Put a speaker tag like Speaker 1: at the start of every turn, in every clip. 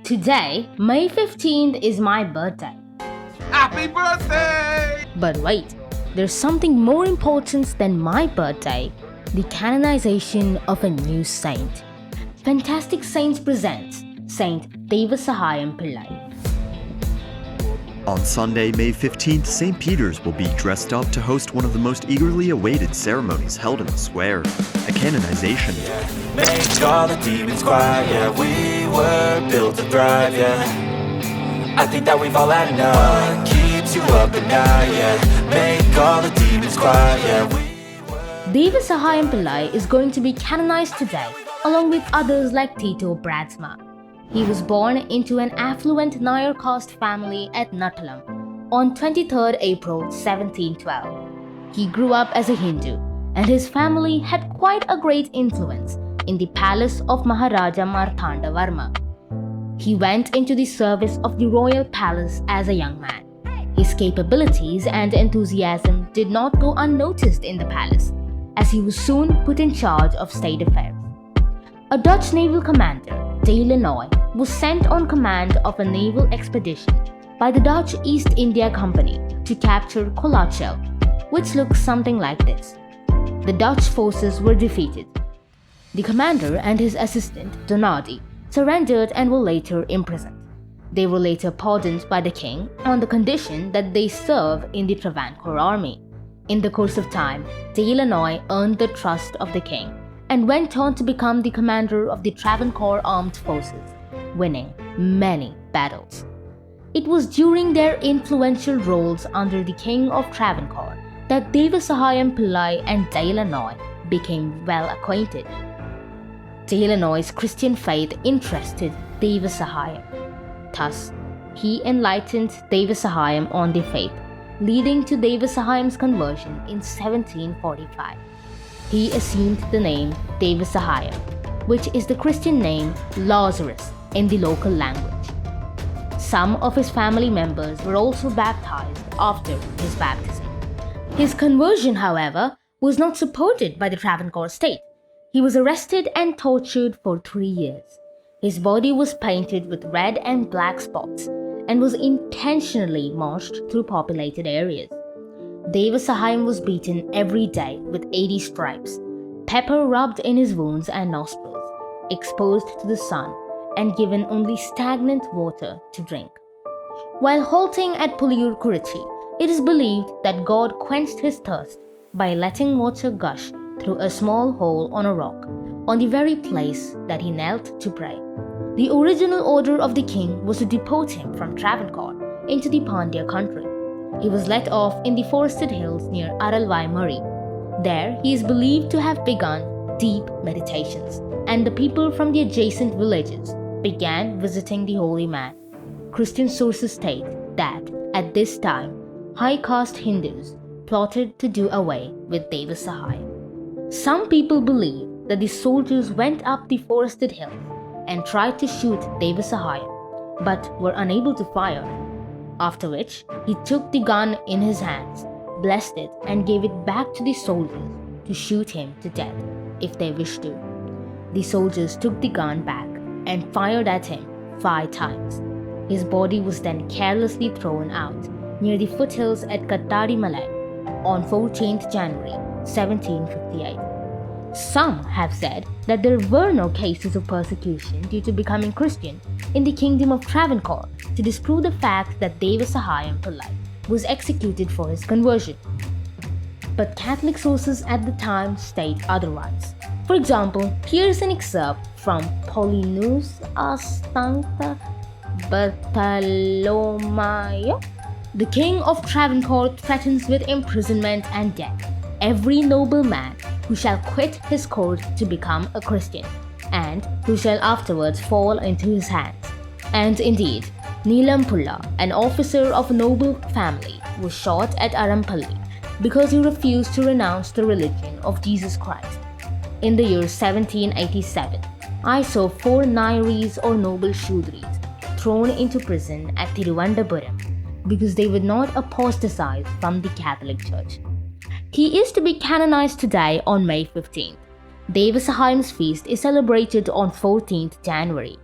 Speaker 1: Today, May 15th, is my birthday.
Speaker 2: Happy birthday!
Speaker 1: But wait, there's something more important than my birthday: the canonization of a new saint. Fantastic Saints presents Saint Devasahayam Pillai.
Speaker 3: On Sunday, May 15th, St. Peter's will be dressed up to host one of the most eagerly awaited ceremonies held in the square, a canonization.
Speaker 4: Make all the demons quiet, yeah, we were built to thrive, yeah. I think that we've all had enough. What keeps you up at night, yeah. Make all the demons quiet, yeah,
Speaker 1: Devasahayam Pillai is going to be canonized today, along with others like Tito Bradsma. He was born into an affluent Nair caste family at Nattalam on 23rd April 1712. He grew up as a Hindu, and his family had quite a great influence in the palace of Maharaja Marthanda Varma. He went into the service of the royal palace as a young man. His capabilities and enthusiasm did not go unnoticed in the palace, as he was soon put in charge of state affairs. A Dutch naval commander, de Lannoy, was sent on command of a naval expedition by the Dutch East India Company to capture Colossal, which looks something like this. The Dutch forces were defeated. The commander and his assistant, Donadi, surrendered and were later imprisoned. They were later pardoned by the king on the condition that they serve in the Travancore army. In the course of time, de Lannoy earned the trust of the king and went on to become the commander of the Travancore armed forces, winning many battles. It was during their influential roles under the king of Travancore that Devasahayam Pillai and de Lannoy became well acquainted. De Lannoy's Christian faith interested Devasahayam. Thus, he enlightened Devasahayam on the faith, leading to Devasahayam's conversion in 1745. He assumed the name Devasahayam, which is the Christian name Lazarus in the local language. Some of his family members were also baptized after his baptism. His conversion, however, was not supported by the Travancore state. He was arrested and tortured for 3 years. His body was painted with red and black spots and was intentionally marched through populated areas. Devasahayam was beaten every day with 80 stripes, pepper rubbed in his wounds and nostrils, exposed to the sun, and given only stagnant water to drink. While halting at Puliyur Kurichi, it is believed that God quenched his thirst by letting water gush through a small hole on a rock on the very place that he knelt to pray. The original order of the king was to deport him from Travancore into the Pandya country. He was let off in the forested hills near Aralvai Murray. There, he is believed to have begun deep meditations, and the people from the adjacent villages began visiting the holy man. Christian sources state that at this time, high caste Hindus plotted to do away with Devasahayam. Some people believe that the soldiers went up the forested hills and tried to shoot Devasahayam, but were unable to fire. After which, he took the gun in his hands, blessed it, and gave it back to the soldiers to shoot him to death if they wished to. The soldiers took the gun back and fired at him 5 times. His body was then carelessly thrown out near the foothills at Kattadi Malai on 14th January 1758. Some have said that there were no cases of persecution due to becoming Christian in the kingdom of Travancore to disprove the fact that Devasahayam Pillai was executed for his conversion. But Catholic sources at the time state otherwise. For example, here's an excerpt from Paulinus a Sancta Bartholomaeo. The king of Travancore threatens with imprisonment and death every nobleman who shall quit his court to become a Christian, and who shall afterwards fall into his hands. And indeed, Neelam Pulla, an officer of a noble family, was shot at Arampalli because he refused to renounce the religion of Jesus Christ. In the year 1787, I saw 4 Nairis or noble Shudris thrown into prison at Thiruvandapuram because they would not apostatize from the Catholic Church. He is to be canonized today on May 15th. Devasahayam's feast is celebrated on 14th January.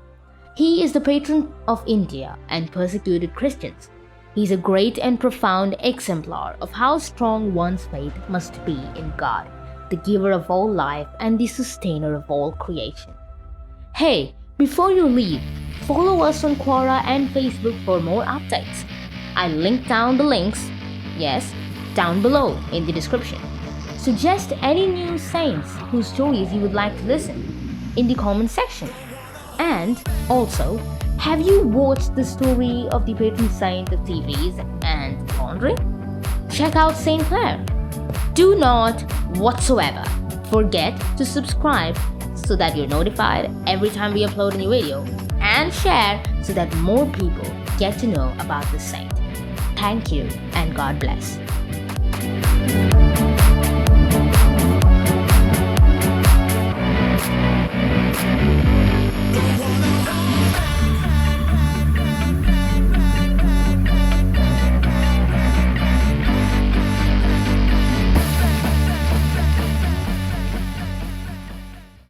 Speaker 1: He is the patron of India and persecuted Christians. He is a great and profound exemplar of how strong one's faith must be in God, the giver of all life and the sustainer of all creation. Hey, before you leave, follow us on Quora and Facebook for more updates. I linked down the links, yes, down below in the description. Suggest any new saints whose stories you would like to listen in the comment section. And also, have you watched the story of the patron saint of TVs and laundry? Check out Saint Clair. Do not whatsoever forget to subscribe so that you're notified every time we upload a new video, and share so that more people get to know about the saint. Thank you and God bless.